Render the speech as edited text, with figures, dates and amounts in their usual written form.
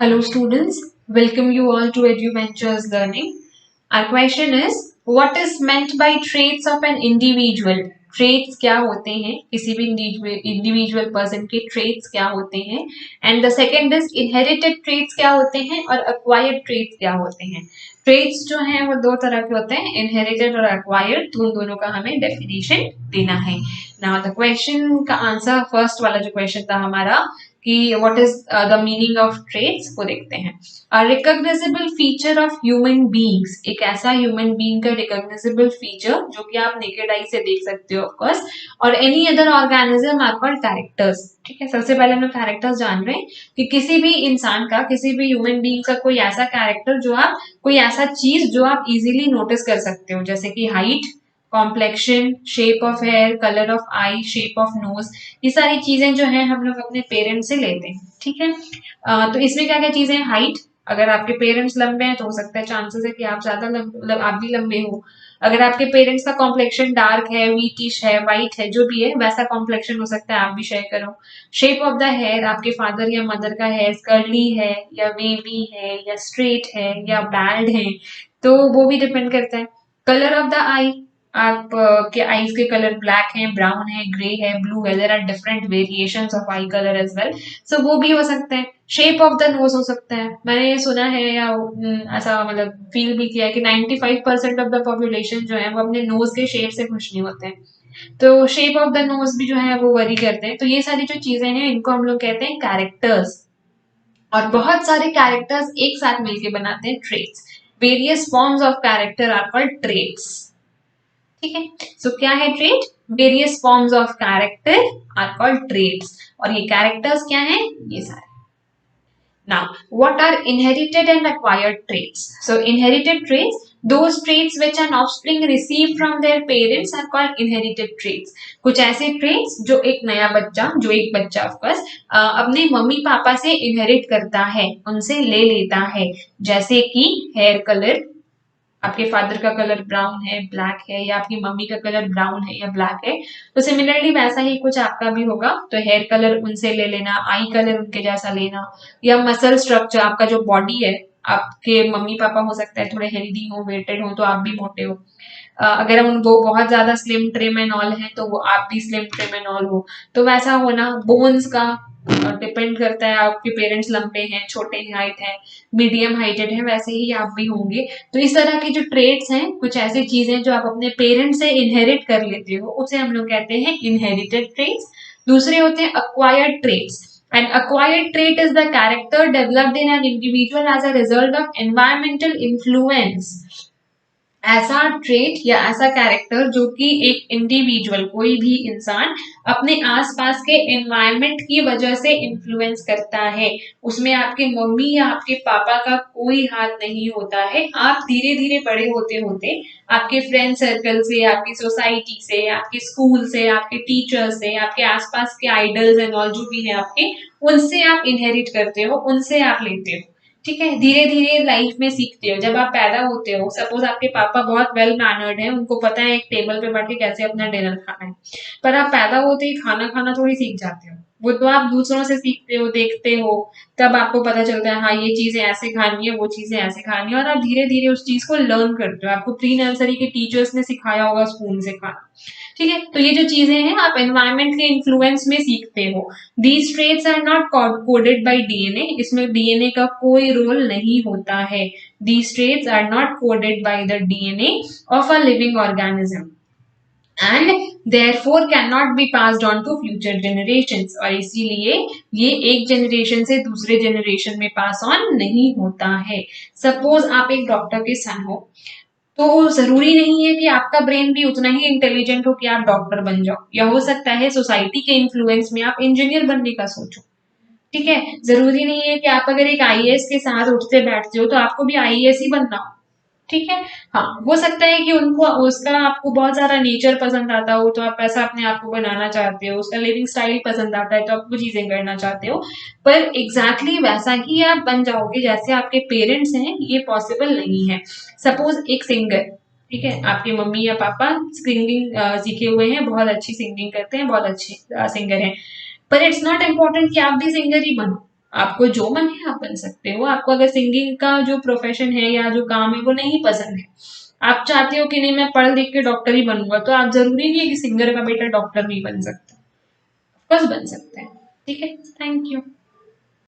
Hello students, welcome you all to EduVentures Learning. Our question is, what is meant by traits of an individual? Traits क्या होते हैं किसी भी individual person के traits क्या होते हैं? And the second is inherited traits क्या होते हैं और acquired traits क्या होते हैं? Traits जो हैं वो दो तरह के होते हैं, inherited और acquired, तो उन दोनों का हमें definition देना है. Now the question का आंसर फर्स्ट वाला जो क्वेश्चन था हमारा कि what is the meaning of traits वो देखते हैं. Recognisable feature of human beings, एक ऐसा ह्यूमन बीइंग का रिकॉग्नाइजेबल फीचर जो कि आप नेकेड आई से देख सकते हो ऑफ कोर्स, और any other organism are called characters. ठीक है, सबसे पहले हम लोग कैरेक्टर्स जान रहे हैं कि किसी भी इंसान का, किसी भी ह्यूमन बीइंग का कोई ऐसा कैरेक्टर जो आप, कोई ऐसा चीज जो आप इजीली नोटिस कर सकते हो, जैसे कि height, complexion, shape of hair, colour of eye, shape of nose, ये सारी चीजें जो है हम लोग अपने पेरेंट्स से लेते हैं. ठीक है, तो इसमें क्या क्या चीजें हैं? हाइट, अगर आपके पेरेंट्स लंबे हैं तो हो सकता है चांसेस है कि आप ज्यादा आप भी लंबे हो. अगर आपके पेरेंट्स का कॉम्प्लेक्शन डार्क है, वीटिश है, वाइट है, जो भी है वैसा कॉम्प्लेक्शन हो सकता है आप भी शेयर करो. शेप ऑफ द हेयर, आपके फादर या मदर का हेयर कर्ली है या वेवी है या स्ट्रेट है या बैल्ड है, तो वो भी डिपेंड करता है. कलर ऑफ द आई, आप के आईज के कलर ब्लैक है, ब्राउन है, ग्रे है, ब्लू है, there are different variations of eye colour as well, so वो भी हो सकता है. शेप ऑफ द नोज हो सकता है. मैंने सुना है या ऐसा मतलब फील भी किया है कि 95% ऑफ द पॉपुलेशन जो है वो अपने नोज के शेप से खुश नहीं होते हैं, तो शेप ऑफ द नोज भी जो है वो वरी करते हैं. तो ये सारी जो चीजें हैं इनको हम लोग कहते हैं कैरेक्टर्स, और बहुत सारे कैरेक्टर्स एक साथ मिलके बनाते हैं traits. Various forms of character are called traits. ठीक है, सो क्या है trait? Various forms of character are called traits, और ये कैरेक्टर्स क्या है? ये सारे. Now, what are inherited and acquired traits? So, inherited traits, those traits which an offspring receive from their parents are called inherited traits. कुछ ऐसे traits जो एक नया बच्चा, जो एक बच्चा of course अपने मम्मी पापा से inherit करता है, उनसे ले लेता है, जैसे कि hair color, आपके फादर का कलर ब्राउन है, ब्लैक है, या आपकी मम्मी का कलर ब्राउन है या ब्लैक है, तो सिमिलरली वैसा ही कुछ आपका भी होगा. तो हेयर कलर उनसे ले लेना, आई कलर उनके जैसा लेना, या मसल स्ट्रक्चर, आपका जो बॉडी है, आपके मम्मी पापा हो सकता है थोड़े हेल्दी हो, वेटेड हो, तो आप भी मोटे हो. अगर हम वो बहुत ज्यादा स्लिम ट्रिम एंड ऑल है तो वो आप भी स्लिम ट्रिम एंड ऑल हो, तो वैसा होना. बोन्स का डिपेंड करता है, आपके पेरेंट्स लंबे हैं, छोटे हाइट है, मीडियम हाइटेड है, वैसे ही आप भी होंगे. तो इस तरह के जो ट्रेट्स हैं, कुछ ऐसी चीजें जो आप अपने पेरेंट्स से इनहेरिट कर लेते हो, उसे हम लोग कहते हैं इनहेरिटेड ट्रेट्स. दूसरे होते हैं acquired traits. An acquired trait is the character developed in an individual as a result of environmental influence. ऐसा ट्रेट या ऐसा कैरेक्टर जो कि एक इंडिविजुअल, कोई भी इंसान अपने आसपास के एनवायरनमेंट की वजह से इन्फ्लुएंस करता है, उसमें आपके मम्मी या आपके पापा का कोई हाथ नहीं होता है. आप धीरे धीरे बड़े होते होते आपके फ्रेंड सर्कल से, आपकी सोसाइटी से, आपके स्कूल से, आपके टीचर से, आपके आसपास के आइडल्स एंड ऑल जो भी है आपके, उनसे आप इनहेरिट करते हो, उनसे आप लेते हो. ठीक है, धीरे धीरे लाइफ में सीखते हो. जब आप पैदा होते हो, सपोज आपके पापा बहुत वेल मैनर्ड है, उनको पता है एक टेबल पे बैठ के कैसे अपना डिनर खाना है, पर आप पैदा होते ही खाना खाना थोड़ी सीख जाते हो. वो तो आप दूसरों से सीखते हो, देखते हो, तब आपको पता चलता है हाँ ये चीजें ऐसे खानी है, वो चीजें ऐसे खानी है, और आप धीरे धीरे उस चीज को लर्न करते हो. आपको प्री नर्सरी के टीचर्स ने सिखाया होगा स्पून से खाना. ठीक है, तो ये जो चीजें हैं आप एनवायरमेंट के इन्फ्लुएंस में सीखते हो. These traits are not coded by DNA, इसमें डीएनए का कोई रोल नहीं होता है. These traits are not coded by the DNA of a living organism and therefore cannot be passed on to future generations, और इसीलिए ये एक जनरेशन से दूसरे जनरेशन में पास ऑन नहीं होता है. सपोज आप एक डॉक्टर के सन हो, तो जरूरी नहीं है कि आपका ब्रेन भी उतना ही इंटेलिजेंट हो कि आप डॉक्टर बन जाओ, या हो सकता है सोसाइटी के इन्फ्लुएंस में आप इंजीनियर बनने का सोचो. ठीक है, जरूरी नहीं है कि आप अगर एक आईएएस के साथ उठते बैठते हो तो आपको भी आईएएस ही बनना हो. ठीक है, हाँ, हो सकता है कि उनको उसका आपको बहुत ज्यादा नेचर पसंद आता हो, तो आप ऐसा अपने आप को बनाना चाहते हो, उसका लिविंग स्टाइल पसंद आता है तो आप वो चीजें करना चाहते हो, पर एग्जैक्टली वैसा ही आप बन जाओगे जैसे आपके पेरेंट्स हैं, ये पॉसिबल नहीं है. सपोज एक सिंगर, ठीक है, आपके मम्मी या पापा सिंगिंग सीखे हुए हैं, बहुत अच्छी सिंगिंग करते हैं, बहुत अच्छे सिंगर हैं, पर इट्स नॉट इम्पोर्टेंट कि आप भी सिंगर ही बनो. आपको जो मन है आप बन सकते हो। आपको अगर सिंगिंग का जो प्रोफेशन है या जो काम है वो नहीं पसंद है, आप चाहते हो कि नहीं मैं पढ़ लिख के डॉक्टर ही बनूंगा, तो आप जरूरी नहीं है कि सिंगर का बेटा डॉक्टर नहीं बन सकता, बस बन सकते हैं। ठीक है, थैंक यू।